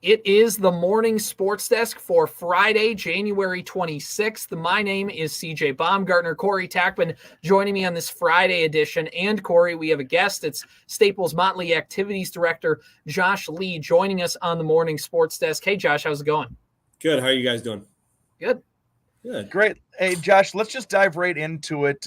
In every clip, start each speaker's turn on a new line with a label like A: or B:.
A: It is the morning sports desk for Friday, January 26th. My name is CJ Baumgartner. Corey Tackman joining me on this Friday edition. And Corey, we have a guest. It's Staples-Motley Activities Director Josh Lee joining us on the morning sports desk. Hey, Josh, how's it going?
B: Good. How are you guys doing?
A: Good.
B: Good.
C: Great. Hey, Josh, let's just dive right into it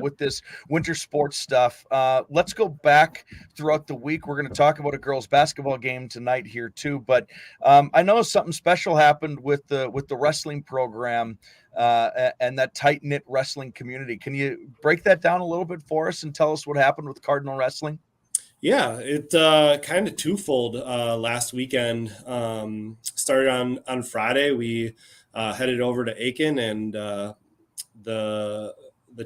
C: with this winter sports stuff. Let's go back throughout the week. We're going to talk about a girls' basketball game tonight here too. But I know something special happened with the wrestling program and that tight-knit wrestling community. Can you break that down a little bit for us and tell us what happened with Cardinal wrestling?
B: Yeah, it kind of twofold last weekend. Started on Friday. We headed over to Aiken, and the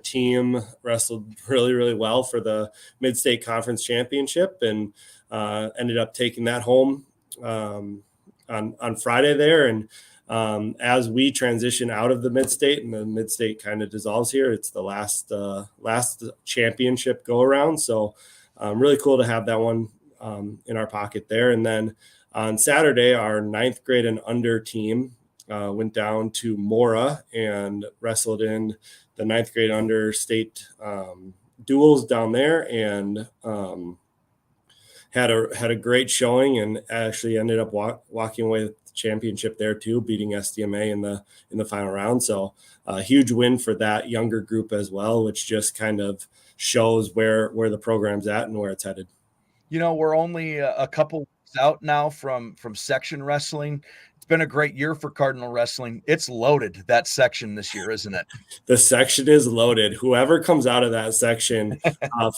B: team wrestled really, really well for the Mid-State Conference Championship, and ended up taking that home on Friday there. And as we transition out of the Mid-State, and the Mid-State kind of dissolves here, it's the last championship go around. So really cool to have that one in our pocket there. And then on Saturday, our 9th grade and under team went down to Mora and wrestled in the 9th grade under state duels down there, and had a great showing, and actually ended up walking away with the championship there too, beating SDMA in the final round. So a huge win for that younger group as well, which just kind of shows where the program's at and where it's headed.
C: You know, we're only a couple weeks out now from section wrestling. It's been a great year for Cardinal wrestling. It's loaded, that section this year, isn't it?
B: The section is loaded. Whoever comes out of that section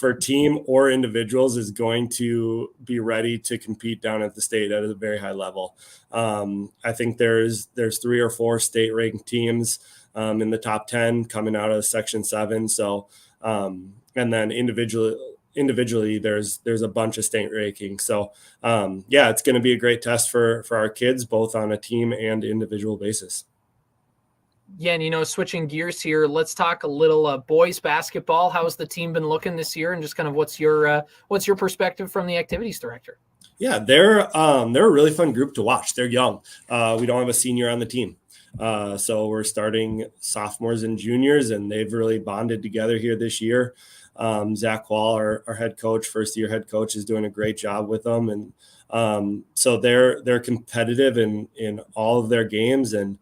B: for team or individuals is going to be ready to compete down at the state at a very high level. I think there's 3 or 4 state ranked teams in the top 10 coming out of section 7. So, and then individually there's a bunch of state rankings. So yeah, it's going to be a great test for our kids, both on a team and individual basis.
A: Yeah, and switching gears here, let's talk a little boys basketball. How's the team been looking this year, and just kind of what's your perspective from the activities director?
B: Yeah, they're a really fun group to watch. They're young. We don't have a senior on the team. So we're starting sophomores and juniors, and they've really bonded together here this year. Zach Wall, our head coach, first-year head coach, is doing a great job with them. And so they're competitive in all of their games, and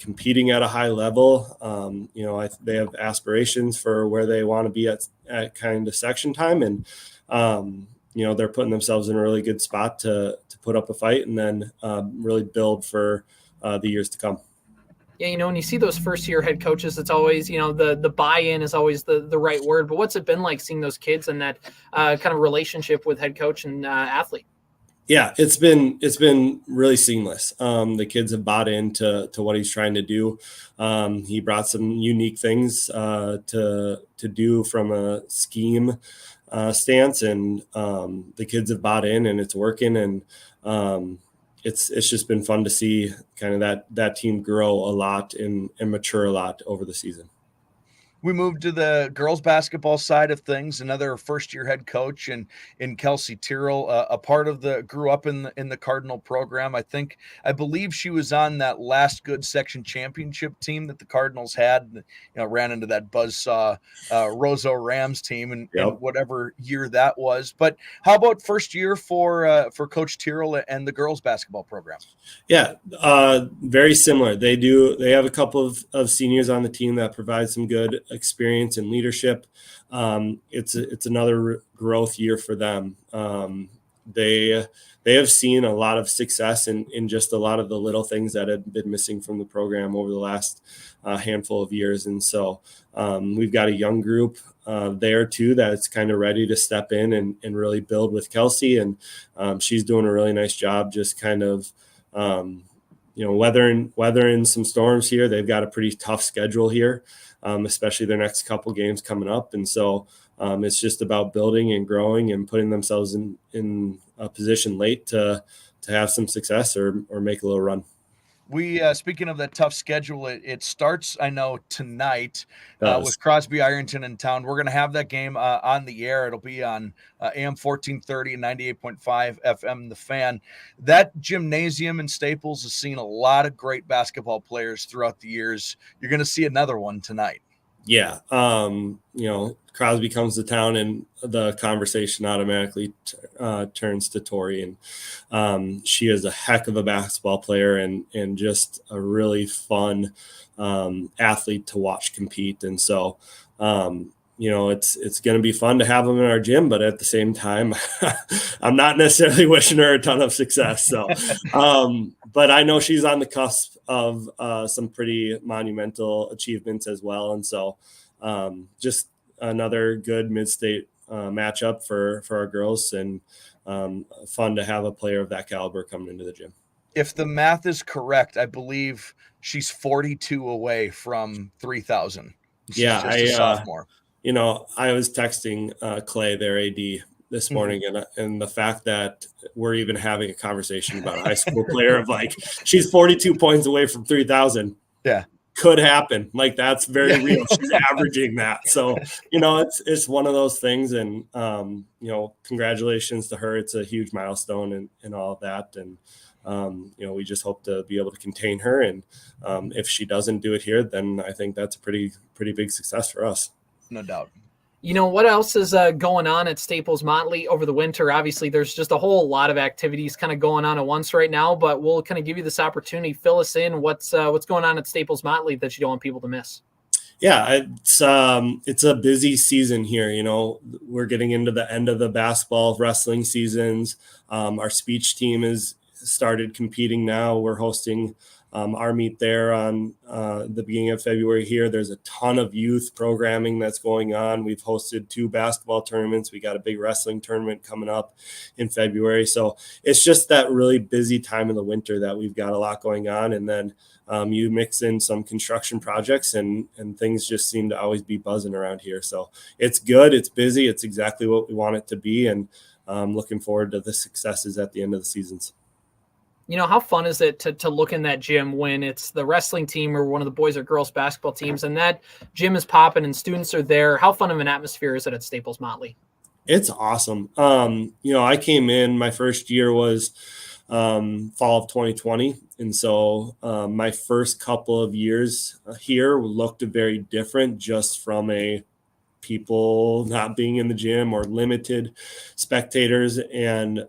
B: competing at a high level. They have aspirations for where they want to be at kind of section time. And, they're putting themselves in a really good spot to put up a fight, and then really build for the years to come.
A: Yeah, when you see those first-year head coaches, it's always, the buy-in is always the right word. But what's it been like seeing those kids and that kind of relationship with head coach and athlete?
B: Yeah, it's been really seamless. The kids have bought into what he's trying to do. He brought some unique things to do from a scheme stance, and the kids have bought in, and it's working. And it's just been fun to see kind of that team grow a lot and mature a lot over the season.
C: We moved to the girls basketball side of things. Another first-year head coach in Kelsey Tyrrell, grew up in the Cardinal program. I believe she was on that last good section championship team that the Cardinals had. Ran into that buzzsaw Roseau Rams team in whatever year that was. But how about first year for Coach Tyrrell and the girls basketball program?
B: Yeah, very similar. They have a couple of seniors on the team that provide some good experience and leadership. It's another growth year for them. They have seen a lot of success in just a lot of the little things that had been missing from the program over the last handful of years. And so we've got a young group there too that's kind of ready to step in and really build with Kelsey. And she's doing a really nice job just kind of weathering some storms here. They've got a pretty tough schedule here, especially their next couple games coming up. And so it's just about building and growing and putting themselves in a position late to have some success or make a little run.
C: We speaking of that tough schedule, it starts, I know, tonight with Crosby-Ironton in town. We're going to have that game on the air. It'll be on AM 1430 and 98.5 FM The Fan. That gymnasium in Staples has seen a lot of great basketball players throughout the years. You're going to see another one tonight.
B: Yeah. Crosby comes to town and the conversation automatically turns to Tori. And she is a heck of a basketball player and just a really fun athlete to watch compete. And so, it's going to be fun to have them in our gym, but at the same time, I'm not necessarily wishing her a ton of success. So, but I know she's on the cusp of some pretty monumental achievements as well. And so just another good mid-state matchup for our girls, and fun to have a player of that caliber coming into the gym.
C: If the math is correct, I believe she's 42 away from 3,000.
B: Yeah,
C: just a sophomore.
B: I was texting Clay, their AD, this morning, and the fact that we're even having a conversation about a high school player of like, she's 42 points away from 3,000.
C: Yeah.
B: Could happen. Like, that's very real. She's averaging that. So, it's one of those things. And, congratulations to her. It's a huge milestone and all of that. And, we just hope to be able to contain her. And if she doesn't do it here, then I think that's a pretty big success for us.
C: No doubt.
A: What else is going on at Staples-Motley over the winter? Obviously, there's just a whole lot of activities kind of going on at once right now, but we'll kind of give you this opportunity. Fill us in. What's going on at Staples-Motley that you don't want people to miss?
B: Yeah, it's a busy season here. We're getting into the end of the basketball, wrestling seasons. Our speech team has started competing now. We're hosting our meet there on the beginning of February here. There's a ton of youth programming that's going on. We've hosted 2 basketball tournaments. We got a big wrestling tournament coming up in February. So it's just that really busy time of the winter that we've got a lot going on. And then you mix in some construction projects and things just seem to always be buzzing around here. So it's good. It's busy. It's exactly what we want it to be. And looking forward to the successes at the end of the seasons.
A: How fun is it to look in that gym when it's the wrestling team or one of the boys or girls basketball teams and that gym is popping and students are there? How fun of an atmosphere is it at Staples-Motley?
B: It's awesome. I came in, my first year was fall of 2020. And so my first couple of years here looked very different just from a people not being in the gym or limited spectators. And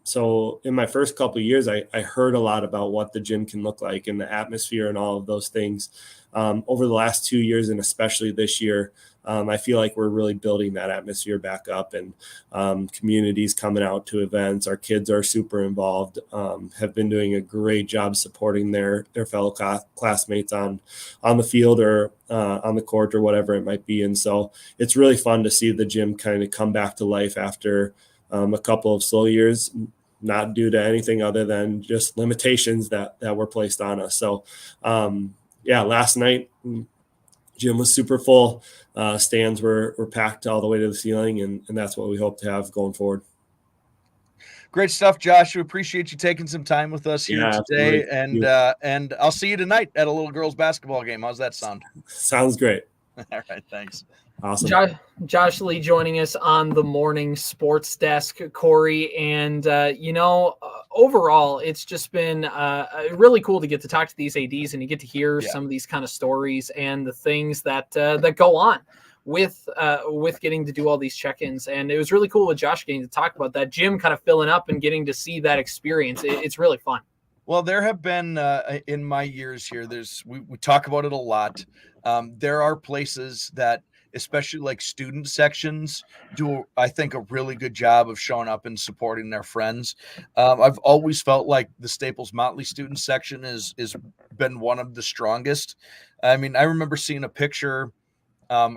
B: so in my first couple of years, I heard a lot about what the gym can look like and the atmosphere and all of those things. Over the last 2 years, and especially this year, I feel like we're really building that atmosphere back up, and communities coming out to events. Our kids are super involved, have been doing a great job supporting their fellow classmates on the field or on the court or whatever it might be. And so it's really fun to see the gym kind of come back to life after a couple of slow years, not due to anything other than just limitations that were placed on us. So last night, gym was super full. Stands were packed all the way to the ceiling, and that's what we hope to have going forward.
C: Great stuff, Josh. We appreciate you taking some time with us here today. And I'll see you tonight at a little girls basketball game. How's that sound?
B: Sounds great.
C: All right, thanks.
B: Awesome.
A: Josh Lee joining us on the morning sports desk, Corey. And, overall, it's just been really cool to get to talk to these ADs and you get to hear some of these kind of stories and the things that go on with getting to do all these check-ins. And it was really cool with Josh getting to talk about that gym kind of filling up and getting to see that experience. It's really fun.
C: Well, there have been in my years here, we talk about it a lot. There are places that, especially like student sections, do, I think, a really good job of showing up and supporting their friends. I've always felt like the Staples-Motley student section is been one of the strongest. I mean, I remember seeing a picture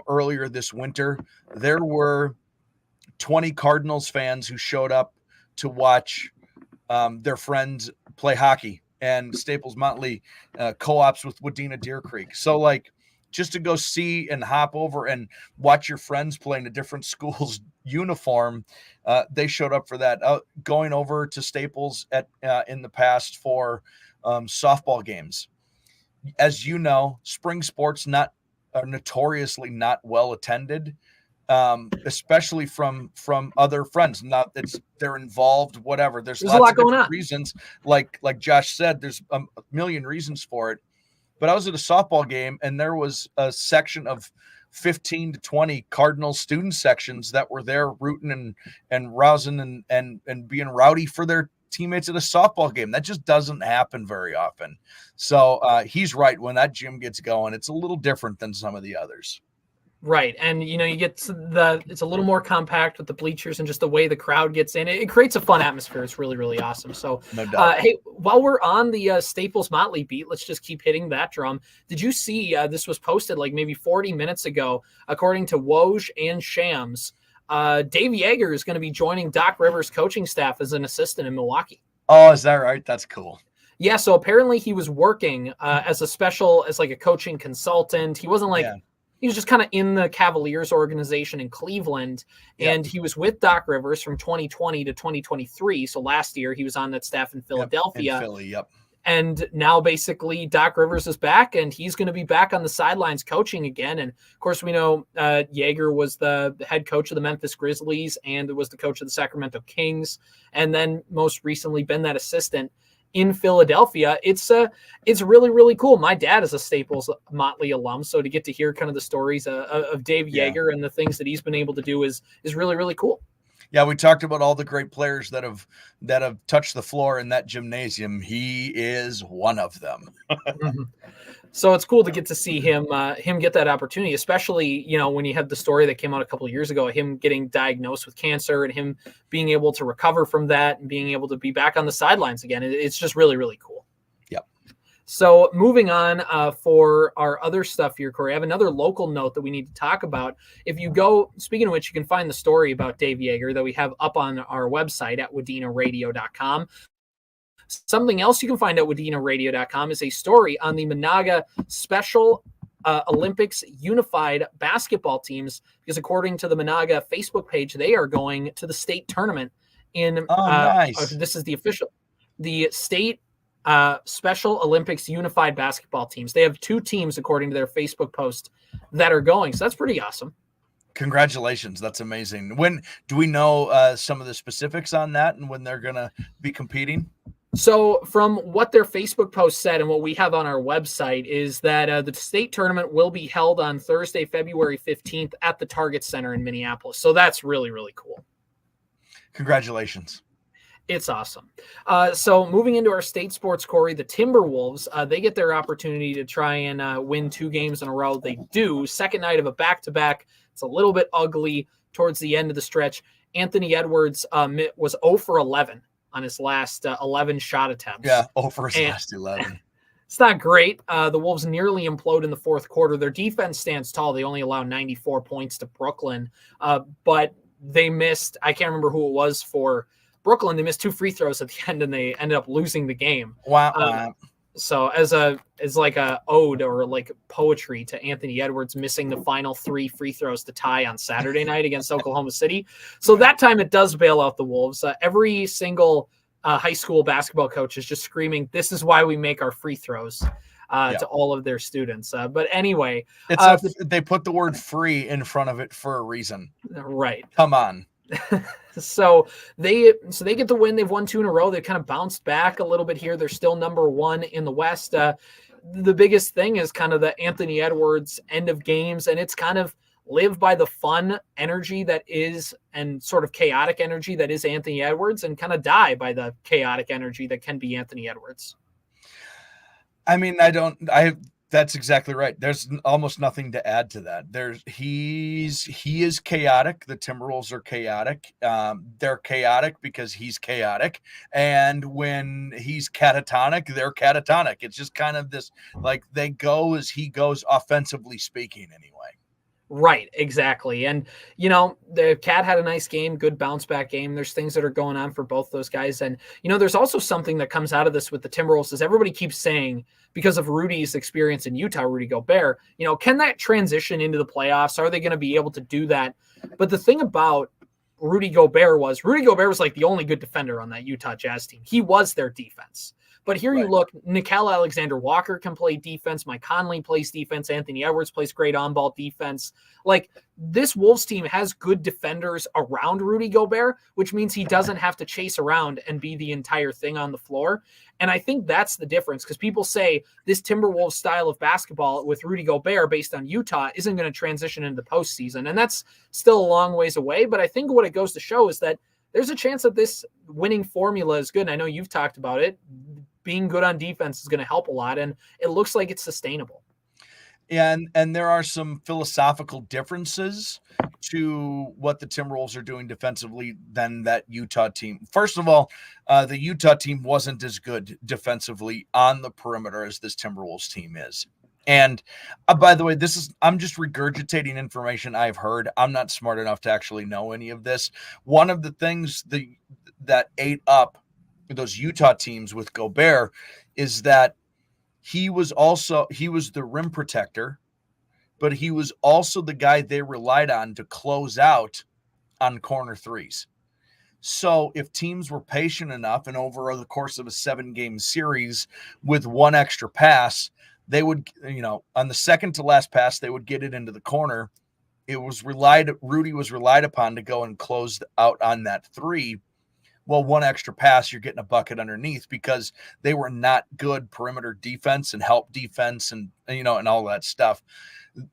C: earlier this winter. There were 20 Cardinals fans who showed up to watch their friends play hockey, and Staples-Motley co-ops with Wadena Deer Creek. So, like, just to go see and hop over and watch your friends play in the different schools uniform. They showed up for that. Going over to Staples in the past for softball games. As you know, spring sports are notoriously not well attended, especially from other friends. Not they're involved, whatever. There's
A: a
C: lots
A: lot
C: of
A: going
C: different
A: on.
C: reasons. Like Josh said, there's a million reasons for it. But I was at a softball game, and there was a section of 15 to 20 Cardinal student sections that were there rooting and rousing and being rowdy for their teammates at a softball game. That just doesn't happen very often. So he's right. When that gym gets going, it's a little different than some of the others.
A: Right. And, you get it's a little more compact with the bleachers and just the way the crowd gets in. It creates a fun atmosphere. It's really, really awesome. So,
C: no doubt.
A: Hey, while we're on the Staples-Motley beat, let's just keep hitting that drum. Did you see this was posted like maybe 40 minutes ago, according to Woj and Shams, Dave Joerger is going to be joining Doc Rivers' coaching staff as an assistant in Milwaukee.
C: Oh, is that right? That's cool.
A: Yeah. So apparently he was working as like a coaching consultant. He wasn't like, he was just kind of in the Cavaliers organization in Cleveland, and he was with Doc Rivers from 2020 to 2023. So last year he was on that staff in Philadelphia.
C: In Philly,
A: And now basically Doc Rivers is back, and he's going to be back on the sidelines coaching again. And of course, we know Joerger was the head coach of the Memphis Grizzlies and was the coach of the Sacramento Kings, and then most recently been that assistant in Philadelphia. It's really, really cool. My dad is a Staples-Motley alum, so to get to hear kind of the stories of Dave Joerger and the things that he's been able to do is really, really cool.
C: Yeah, we talked about all the great players that have touched the floor in that gymnasium. He is one of them.
A: Mm-hmm. So it's cool to get to see him get that opportunity, especially, when you had the story that came out a couple of years ago, him getting diagnosed with cancer and him being able to recover from that and being able to be back on the sidelines again. It's just really, really cool.
C: Yep.
A: So moving on for our other stuff here, Corey, I have another local note that we need to talk about. If you go, speaking of which, you can find the story about Dave Joerger that we have up on our website at WadenaRadio.com. Something else you can find at WadenaRadio.com is a story on the Menahga Special Olympics Unified basketball teams, because according to the Menahga Facebook page, they are going to the state tournament in
C: nice.
A: This is the state Special Olympics Unified basketball teams. They have 2 teams according to their Facebook post that are going. So that's pretty awesome.
C: Congratulations. That's amazing. When do we know some of the specifics on that and when they're going to be competing?
A: So from what their Facebook post said and what we have on our website is that the state tournament will be held on Thursday, February 15th at the Target Center in Minneapolis. So that's really, really cool.
C: Congratulations.
A: It's awesome. So moving into our state sports, Corey, the Timberwolves, they get their opportunity to try and win 2 games in a row. They do. Second night of a back-to-back. It's a little bit ugly towards the end of the stretch. Anthony Edwards was 0 for 11 on his last 11 shot attempts.
C: Yeah, 0 for his last 11.
A: It's not great. The Wolves nearly implode in the fourth quarter. Their defense stands tall. They only allow 94 points to Brooklyn, but they missed, I can't remember who it was for Brooklyn. They missed 2 free throws at the end, and they ended up losing the game.
C: Wow.
A: So as like a ode or like poetry to Anthony Edwards missing the final 3 free throws to tie on Saturday night against Oklahoma City. So that time it does bail out the Wolves. Every single high school basketball coach is just screaming, "This is why we make our free throws," to all of their students. But anyway,
C: they put the word "free" in front of it for a reason.
A: Right.
C: Come on.
A: So they get the win. They've won 2 in a row. They've kind of bounced back a little bit here. They're still number 1 in the West. The biggest thing is kind of the Anthony Edwards end of games, and it's kind of live by the fun energy that is and sort of chaotic energy that is Anthony Edwards, and kind of die by the chaotic energy that can be Anthony Edwards.
C: I mean, that's exactly right. There's almost nothing to add to that. He is chaotic. The Timberwolves are chaotic. They're chaotic because he's chaotic. And when he's catatonic, they're catatonic. It's just kind of this, like, they go as he goes, offensively speaking, anyway.
A: Right, exactly. And, the Cat had a nice game, good bounce back game. There's things that are going on for both those guys. And, there's also something that comes out of this with the Timberwolves is everybody keeps saying, because of Rudy's experience in Utah, Rudy Gobert, can that transition into the playoffs? Are they going to be able to do that? But the thing about Rudy Gobert was. Rudy Gobert was like the only good defender on that Utah Jazz team. He was their defense. But here you look, Nickeil Alexander-Walker can play defense. Mike Conley plays defense. Anthony Edwards plays great on-ball defense. Like, this Wolves team has good defenders around Rudy Gobert, which means he doesn't have to chase around and be the entire thing on the floor. And I think that's the difference, because people say this Timberwolves style of basketball with Rudy Gobert based on Utah isn't going to transition into the postseason. And that's still a long ways away. But I think what it goes to show is that there's a chance that this winning formula is good. And I know you've talked about it. Being good on defense is going to help a lot, and it looks like it's sustainable.
C: And there are some philosophical differences to what the Timberwolves are doing defensively than that Utah team. First of all, the Utah team wasn't as good defensively on the perimeter as this Timberwolves team is. And by the way, I'm just regurgitating information I've heard. I'm not smart enough to actually know any of this. One of the things that ate up those Utah teams with Gobert is that he was the rim protector, but he was also the guy they relied on to close out on corner threes. So if teams were patient enough and over the course of a 7-game series with one extra pass, they would, on the second to last pass, they would get it into the corner. Rudy was relied upon to go and close out on that three. Well, one extra pass, you're getting a bucket underneath, because they were not good perimeter defense and help defense and all that stuff.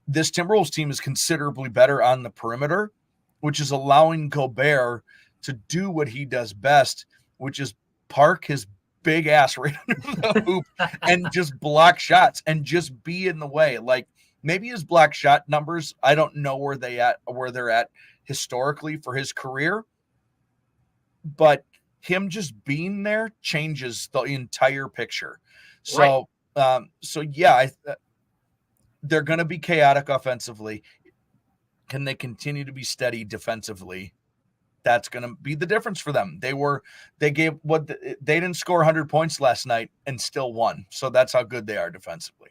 C: This Timberwolves team is considerably better on the perimeter, which is allowing Gobert to do what he does best, which is park his big ass right under the hoop and just block shots and just be in the way. Like, maybe his block shot numbers, I don't know where they're at historically for his career, but him just being there changes the entire picture. So, they're going to be chaotic offensively. Can they continue to be steady defensively? That's going to be the difference for them. They didn't score 100 points last night and still won. So that's how good they are defensively.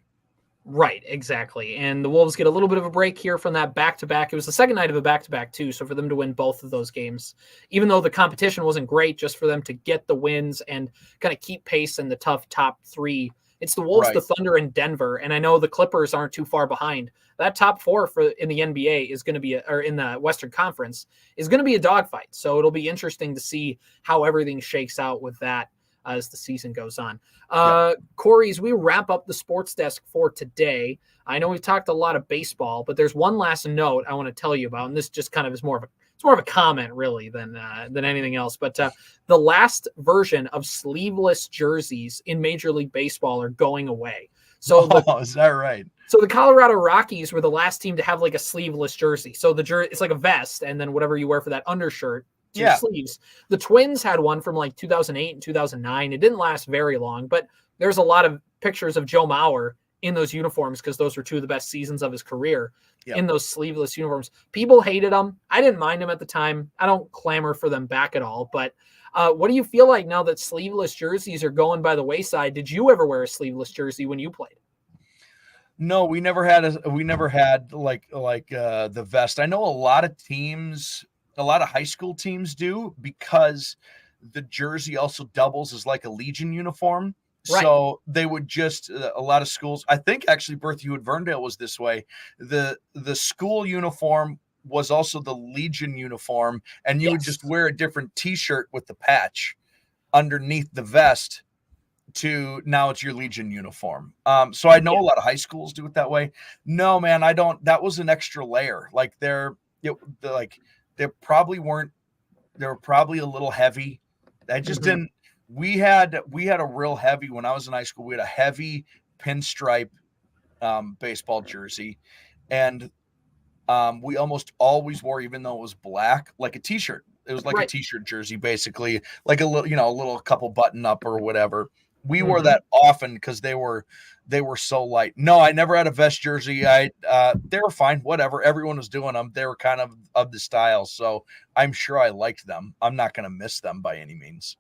A: Right, exactly. And the Wolves get a little bit of a break here from that back-to-back. It was the second night of a back-to-back, too, so for them to win both of those games, even though the competition wasn't great, just for them to get the wins and kind of keep pace in the tough top three. It's the Wolves, the Thunder, and Denver, and I know the Clippers aren't too far behind. That top four in the NBA is going to be, or in the Western Conference, is going to be a dogfight. So it'll be interesting to see how everything shakes out with that as the season goes on. Corey, as we wrap up the sports desk for today, I know we've talked a lot of baseball, but there's one last note I want to tell you about, and this just kind of is more of a comment really than anything else. But the last version of sleeveless jerseys in Major League Baseball are going away. So
C: is that right?
A: So the Colorado Rockies were the last team to have like a sleeveless jersey. So it's like a vest, and then whatever you wear for that undershirt. Sleeves. The Twins had one from like 2008 and 2009. It didn't last very long, but there's a lot of pictures of Joe Mauer in those uniforms, because those were two of the best seasons of his career in those sleeveless uniforms. People hated them. I didn't mind them at the time. I don't clamor for them back at all. But what do you feel like now that sleeveless jerseys are going by the wayside? Did you ever wear a sleeveless jersey when you played?
C: No, we never had like the vest. I know a lot of high school teams do, because the jersey also doubles as like a Legion uniform. Right. So they would just a lot of schools. I think actually Berthoud at Verndale was this way. The school uniform was also the Legion uniform, and you would just wear a different T-shirt with the patch underneath the vest. Now it's your Legion uniform. So I know a lot of high schools do it that way. No, man, I don't. That was an extra layer. Like they probably weren't. They were probably a little heavy. I just didn't. We had a real heavy when I was in high school. We had a heavy pinstripe baseball jersey, and we almost always wore, even though it was black, like a T-shirt. It was like a T-shirt jersey, basically, like a little couple button up or whatever. We wore that often because they were so light. No, I never had a vest jersey. They were fine, whatever. Everyone was doing them. They were kind of the style, so I'm sure I liked them. I'm not going to miss them by any means.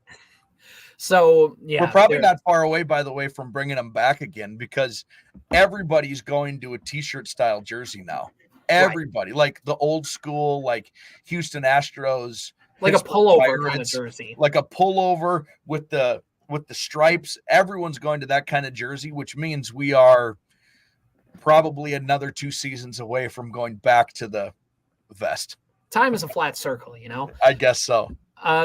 A: So,
C: we're probably not far away, by the way, from bringing them back again, because everybody's going to a T-shirt style jersey now. Everybody, like the old school, like Houston Astros,
A: like
C: Pittsburgh
A: a pullover
C: Pirates,
A: kind of jersey,
C: like a pullover with the stripes. Everyone's going to that kind of jersey, which means we are probably another 2 seasons away from going back to the vest.
A: Time is a flat circle,
C: I guess so.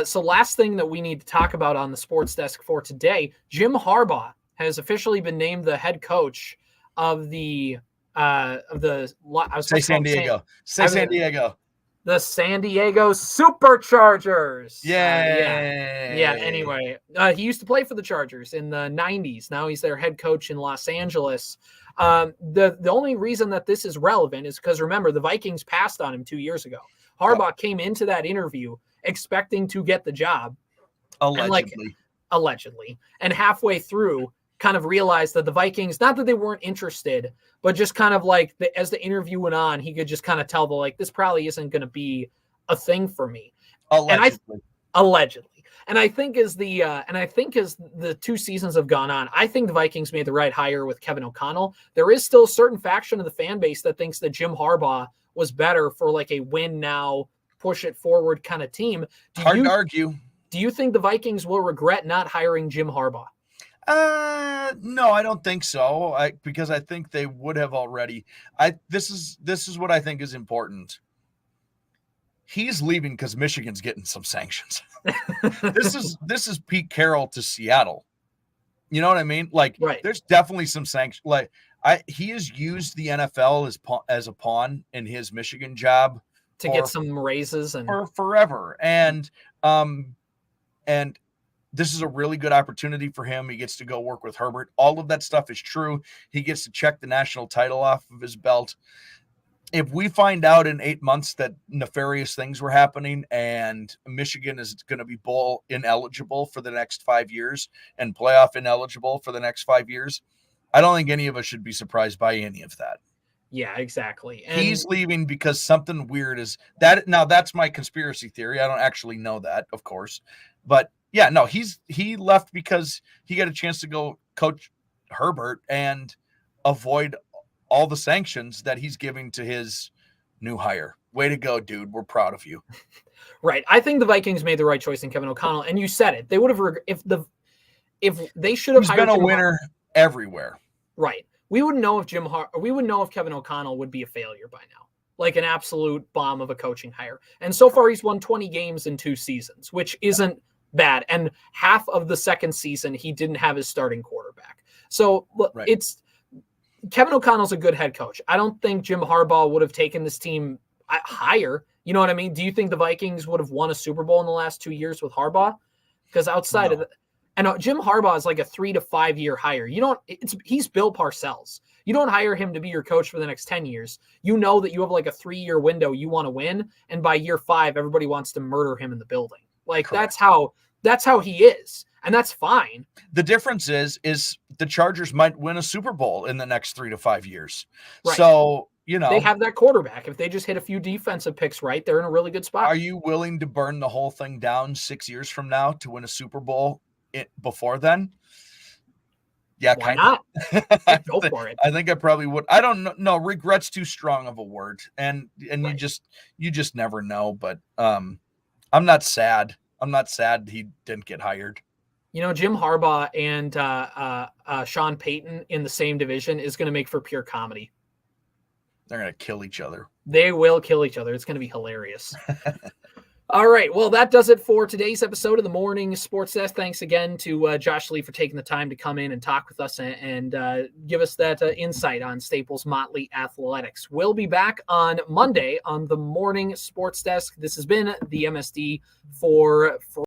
A: So last thing that we need to talk about on the sports desk for today, Jim Harbaugh has officially been named the head coach of the
C: San Diego. San Diego.
A: The San Diego Superchargers.
C: Yeah.
A: Anyway, he used to play for the Chargers in the 90s. Now he's their head coach in Los Angeles. The only reason that this is relevant is because, remember, the Vikings passed on him 2 years ago. Harbaugh came into that interview expecting to get the job. Allegedly. And halfway through, kind of realized that the Vikings, not that they weren't interested, but just kind of like as the interview went on, he could just kind of tell this probably isn't going to be a thing for me. Allegedly. And I think as the 2 seasons have gone on, I think the Vikings made the right hire with Kevin O'Connell. There is still a certain faction of the fan base that thinks that Jim Harbaugh was better for like a win now, push it forward kind of team.
C: Hard to argue.
A: Do you think the Vikings will regret not hiring Jim Harbaugh?
C: No, I don't think so. Because I think they would have already. This is what I think is important. He's leaving because Michigan's getting some sanctions. This is Pete Carroll to Seattle. You know what I mean? Like,
A: right.
C: There's definitely some sanctions. Like, he has used the NFL as a pawn in his Michigan job
A: to get some raises and
C: for forever. And this is a really good opportunity for him. He gets to go work with Herbert. All of that stuff is true. He gets to check the national title off of his belt. If we find out in 8 months that nefarious things were happening and Michigan is going to be bowl ineligible for the next 5 years and playoff ineligible for the next 5 years, I don't think any of us should be surprised by any of that.
A: Yeah, exactly. And
C: he's leaving because something weird is that. Now that's my conspiracy theory. I don't actually know that, of course, but yeah, no, he left because he got a chance to go coach Herbert and avoid all the sanctions that he's giving to his new hire. Way to go, dude. We're proud of you.
A: Right. I think the Vikings made the right choice in Kevin O'Connell, and you said it. They would have if they should have hired
C: been a winner everywhere.
A: Right. We wouldn't know if Kevin O'Connell would be a failure by now. Like an absolute bomb of a coaching hire. And so far he's won 20 games in 2 seasons, which isn't bad. And half of the second season, he didn't have his starting quarterback. So
C: right.
A: It's Kevin O'Connell's a good head coach. I don't think Jim Harbaugh would have taken this team higher. You know what I mean? Do you think the Vikings would have won a Super Bowl in the last 2 years with Harbaugh? Because outside of and Jim Harbaugh is like a 3 to 5 year hire. He's Bill Parcells. You don't hire him to be your coach for the next 10 years. You know that you have like a 3-year window you want to win. And by year 5, everybody wants to murder him in the building. Like
C: Correct.
A: that's how he is. And that's fine.
C: The difference is the Chargers might win a Super Bowl in the next 3 to 5 years.
A: Right.
C: So,
A: they have that quarterback. If they just hit a few defensive picks right, they're in a really good spot.
C: Are you willing to burn the whole thing down 6 years from now to win a Super Bowl before then? Yeah,
A: why not? Go for it.
C: I think I probably would. I don't know. No, regret's too strong of a word. And right. you just never know. But I'm not sad. I'm not sad he didn't get hired.
A: Jim Harbaugh and Sean Payton in the same division is going to make for pure comedy.
C: They're going to kill each other.
A: They will kill each other. It's going to be hilarious. All right. Well, that does it for today's episode of the Morning Sports Desk. Thanks again to Josh Lee for taking the time to come in and talk with us and give us that insight on Staples-Motley athletics. We'll be back on Monday on the Morning Sports Desk. This has been the MSD for